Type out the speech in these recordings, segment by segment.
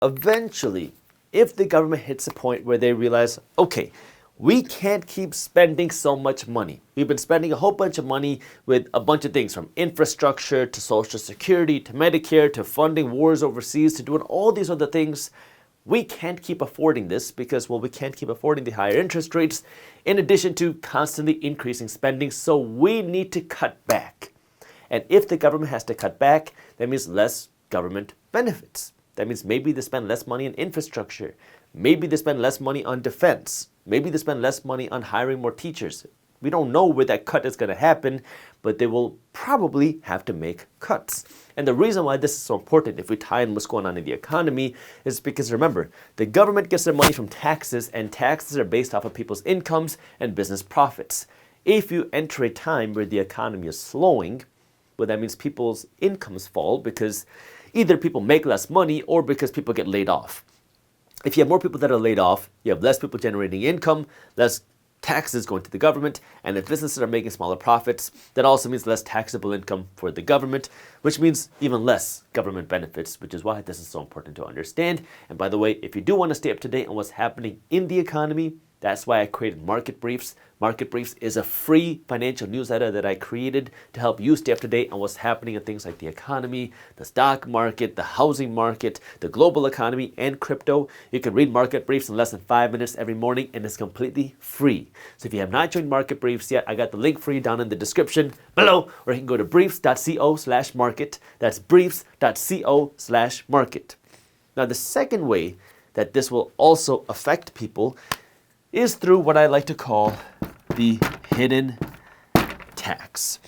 eventually, if the government hits a point where they realize, okay, we can't keep spending so much money. We've been spending a whole bunch of money with a bunch of things, from infrastructure to Social Security to Medicare to funding wars overseas to doing all these other things. We can't keep affording this because, well, we can't keep affording the higher interest rates in addition to constantly increasing spending. So we need to cut back. And if the government has to cut back, that means less government benefits. That means maybe they spend less money on infrastructure. Maybe they spend less money on defense. Maybe they spend less money on hiring more teachers. We don't know where that cut is going to happen, but they will probably have to make cuts. And the reason why this is so important, if we tie in what's going on in the economy, is because remember, the government gets their money from taxes, and taxes are based off of people's incomes and business profits. If you enter a time where the economy is slowing, well, that means people's incomes fall because either people make less money or because people get laid off. If you have more people that are laid off, you have less people generating income, less taxes going to the government, and if businesses are making smaller profits, that also means less taxable income for the government, which means even less government benefits, which is why this is so important to understand. And by the way, if you do want to stay up to date on what's happening in the economy, that's why I created Market Briefs. Market Briefs is a free financial newsletter that I created to help you stay up to date on what's happening in things like the economy, the stock market, the housing market, the global economy, and crypto. You can read Market Briefs in less than 5 minutes every morning, and it's completely free. So if you have not joined Market Briefs yet, I got the link for you down in the description below, or you can go to briefs.co/market. That's briefs.co/market. Now, the second way that this will also affect people is through what I like to call the hidden tax.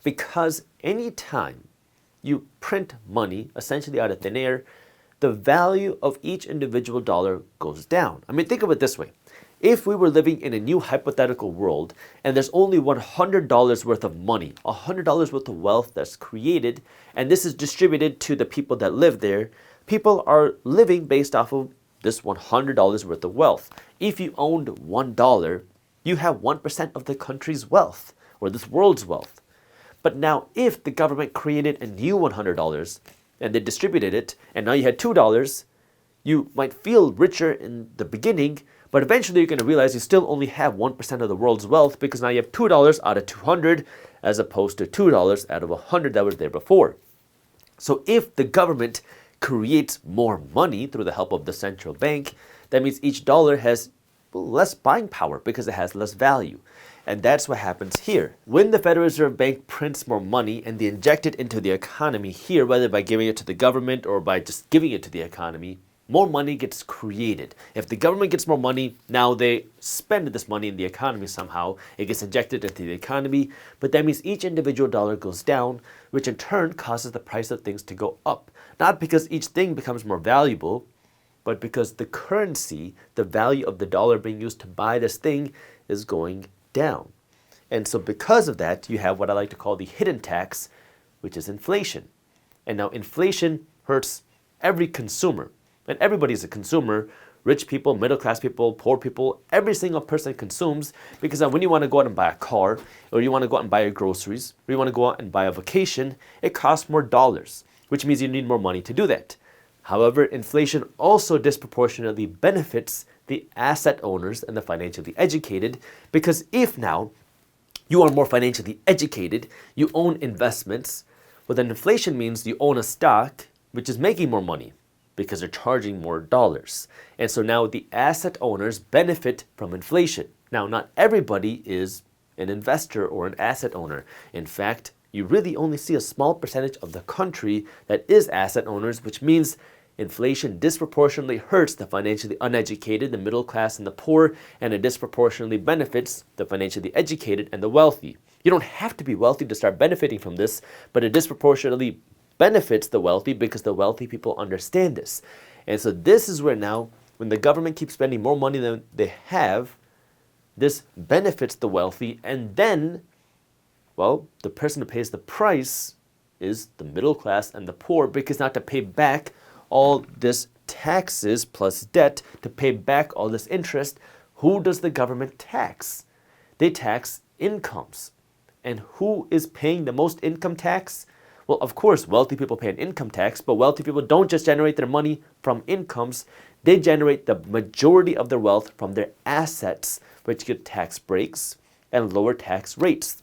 Because anytime you print money, essentially out of thin air, the value of each individual dollar goes down. I mean, think of it this way. If we were living in a new hypothetical world and there's only $100 worth of money, $100 worth of wealth that's created, and this is distributed to the people that live there, people are living based off of this $100 worth of wealth. If you owned $1, you have 1% of the country's wealth, or this world's wealth. But now if the government created a new $100 and they distributed it, and now you had $2, you might feel richer in the beginning, but eventually you're going to realize you still only have 1% of the world's wealth because now you have $2 out of 200 as opposed to $2 out of 100 that was there before. So if the government creates more money through the help of the central bank, that means each dollar has less buying power because it has less value. And that's what happens here. When the Federal Reserve Bank prints more money and they inject it into the economy here, whether by giving it to the government or by just giving it to the economy, more money gets created. If the government gets more money, now they spend this money in the economy somehow. It gets injected into the economy, but that means each individual dollar goes down, which in turn causes the price of things to go up. Not because each thing becomes more valuable, but because the currency, the value of the dollar being used to buy this thing, is going down. And so because of that, you have what I like to call the hidden tax, which is inflation. And now inflation hurts every consumer. And everybody's a consumer. Rich people, middle class people, poor people, every single person consumes, because when you want to go out and buy a car, or you want to go out and buy your groceries, or you want to go out and buy a vacation, it costs more dollars, which means you need more money to do that. However, inflation also disproportionately benefits the asset owners and the financially educated, because if now you are more financially educated, you own investments, well then inflation means you own a stock which is making more money, because they're charging more dollars. And so now the asset owners benefit from inflation. Now, not everybody is an investor or an asset owner. In fact, you really only see a small percentage of the country that is asset owners, which means inflation disproportionately hurts the financially uneducated, the middle class, and the poor, and it disproportionately benefits the financially educated and the wealthy. You don't have to be wealthy to start benefiting from this, but it disproportionately benefits the wealthy because the wealthy people understand this. And so this is where now, when the government keeps spending more money than they have, this benefits the wealthy, and then, well, the person who pays the price is the middle class and the poor, because not to pay back all this taxes plus debt, to pay back all this interest, who does the government tax? They tax incomes. And who is paying the most income tax? Well, of course, wealthy people pay an income tax, but wealthy people don't just generate their money from incomes. They generate the majority of their wealth from their assets, which get tax breaks and lower tax rates.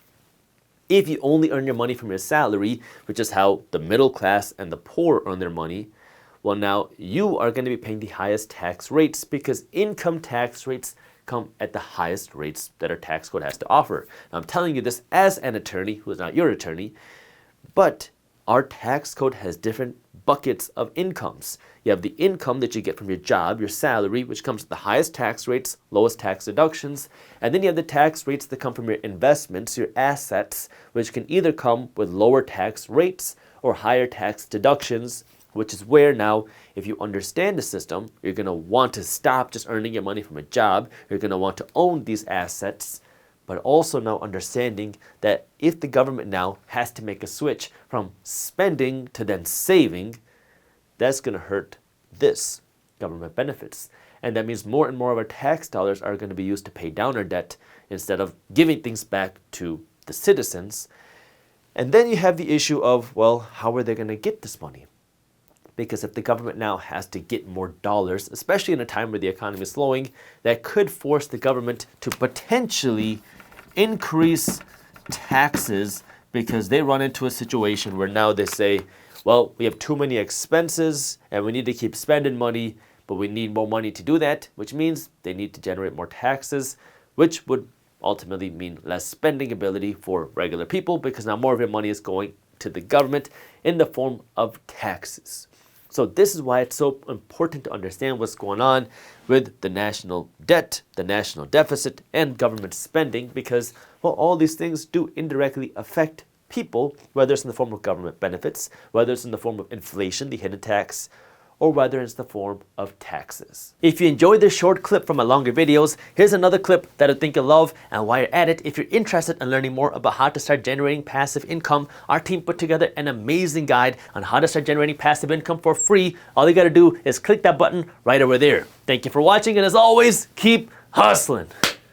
If you only earn your money from your salary, which is how the middle class and the poor earn their money, well, now you are going to be paying the highest tax rates because income tax rates come at the highest rates that our tax code has to offer. Now, I'm telling you this as an attorney who is not your attorney, but our tax code has different buckets of incomes. You have the income that you get from your job, your salary, which comes with the highest tax rates, lowest tax deductions, and then you have the tax rates that come from your investments, your assets, which can either come with lower tax rates or higher tax deductions, which is where now, if you understand the system, you're going to want to stop just earning your money from a job. You're going to want to own these assets, but also now understanding that if the government now has to make a switch from spending to then saving, that's going to hurt this government benefits. And that means more and more of our tax dollars are going to be used to pay down our debt instead of giving things back to the citizens. And then you have the issue of, well, how are they going to get this money? Because if the government now has to get more dollars, especially in a time where the economy is slowing, that could force the government to potentially increase taxes because they run into a situation where now they say, well, we have too many expenses and we need to keep spending money, but we need more money to do that, which means they need to generate more taxes, which would ultimately mean less spending ability for regular people because now more of your money is going to the government in the form of taxes. So this is why it's so important to understand what's going on with the national debt, the national deficit, and government spending because, well, all these things do indirectly affect people, whether it's in the form of government benefits, whether it's in the form of inflation, the hidden tax, or whether it's the form of taxes. If you enjoyed this short clip from my longer videos, here's another clip that I think you'll love. And while you're at it, if you're interested in learning more about how to start generating passive income, our team put together an amazing guide on how to start generating passive income for free. All you gotta do is click that button right over there. Thank you for watching, and as always, keep hustling.